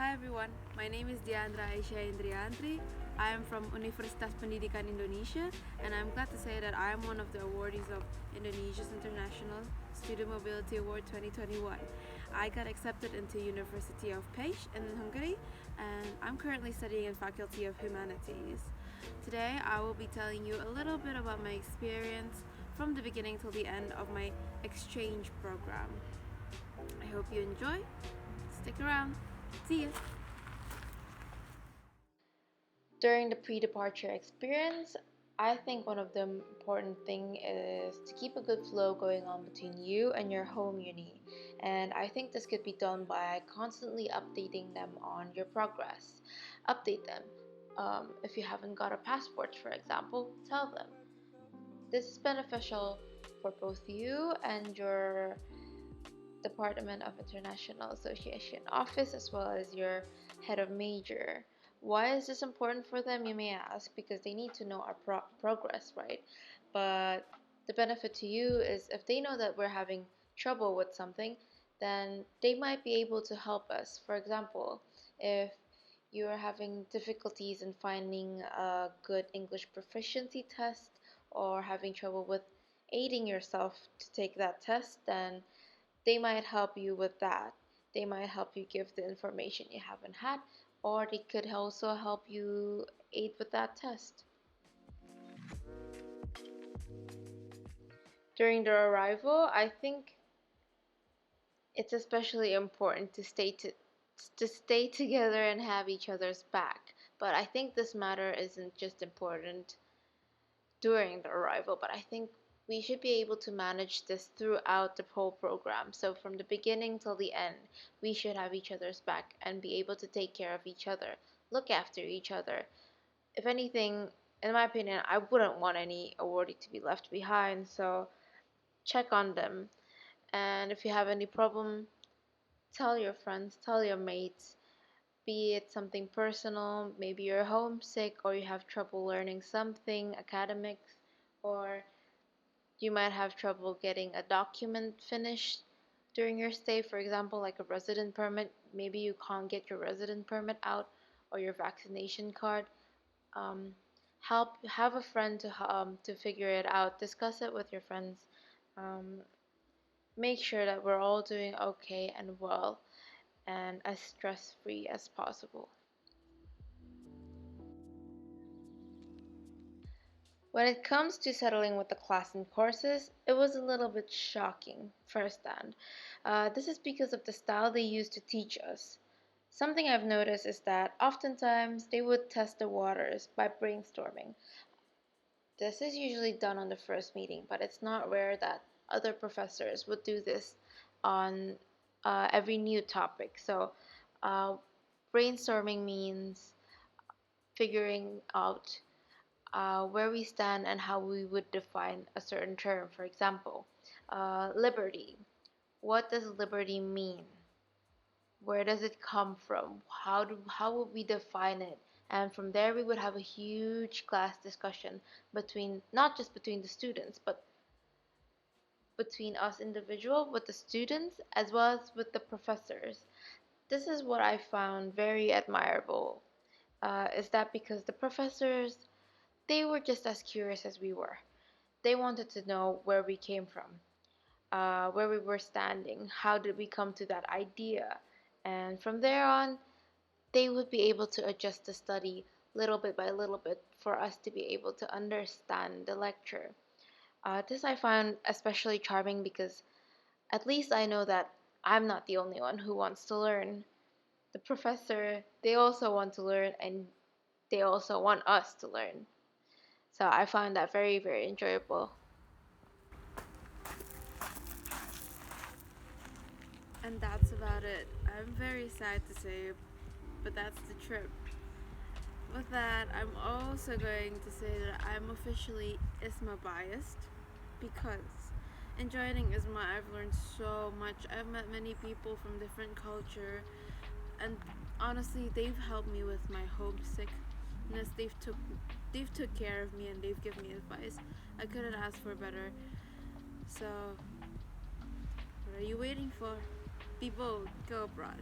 Hi everyone, my name is Diandra Aisyah Indriantri. I am from Universitas Pendidikan Indonesia, and I'm glad to say that I am one of the awardees of Indonesia's International Student Mobility Award 2021. I got accepted into University of Pécs in Hungary, and I'm currently studying in Faculty of Humanities. Today I will be telling you a little bit about my experience from the beginning till the end of my exchange program. I hope you enjoy. Stick around. See you. During the pre-departure experience, I think one of the important thing is to keep a good flow going on between you and your home uni. And I think this could be done by constantly updating them on your progress. Update them. If you haven't got a passport, for example, tell them. This is beneficial for both you and your Department of International Association office, as well as your head of major. Why is this important for them, you may ask? Because they need to know our progress, right? But the benefit to you is if they know that we're having trouble with something, then they might be able to help us. For example, if you're having difficulties in finding a good English proficiency test or having trouble with aiding yourself to take that test, then they might help you with that. They might help you give the information you haven't had, or they could also help you aid with that test. During the arrival, I think it's especially important to stay together and have each other's back. But I think this matter isn't just important during the arrival, but I think we should be able to manage this throughout the whole program. So from the beginning till the end, we should have each other's back and be able to take care of each other, look after each other. If anything, in my opinion, I wouldn't want any awardee to be left behind, so check on them. And if you have any problem, tell your friends, tell your mates, be it something personal, maybe you're homesick or you have trouble learning something, academics, or you might have trouble getting a document finished during your stay, for example, like a resident permit. Maybe you can't get your resident permit out or your vaccination card. Um, have a friend to figure it out. Discuss it with your friends. Um, make sure that we're all doing okay and well and as stress free as possible. When it comes to settling with the class and courses, it was a little bit shocking firsthand. This is because of the style they used to teach us. Something I've noticed is that oftentimes they would test the waters by brainstorming. This is usually done on the first meeting, but it's not rare that other professors would do this on every new topic. So, uh, brainstorming means figuring out where we stand and how we would define a certain term. For example, liberty. What does liberty mean? Where does it come from? How would we define it? And from there, we would have a huge class discussion between not just between the students, but between us individual, with the students, as well as with the professors. This is what I found very admirable. Is that because the professors, they were just as curious as we were. They wanted to know where we came from, where we were standing, how did we come to that idea, and from there on, they would be able to adjust the study little bit by little bit for us to be able to understand the lecture. This I find especially charming because at least I know that I'm not the only one who wants to learn. The professor, they also want to learn and they also want us to learn. So I find that very, very enjoyable. And that's about it. I'm very sad to say, but that's the trip. With that, I'm also going to say that I'm officially IISMA biased because in joining IISMA, I've learned so much. I've met many people from different culture, and honestly, they've helped me with my homesickness. They've took care of me and they've given me advice. I couldn't ask for better. So, what are you waiting for? Be bold, go abroad.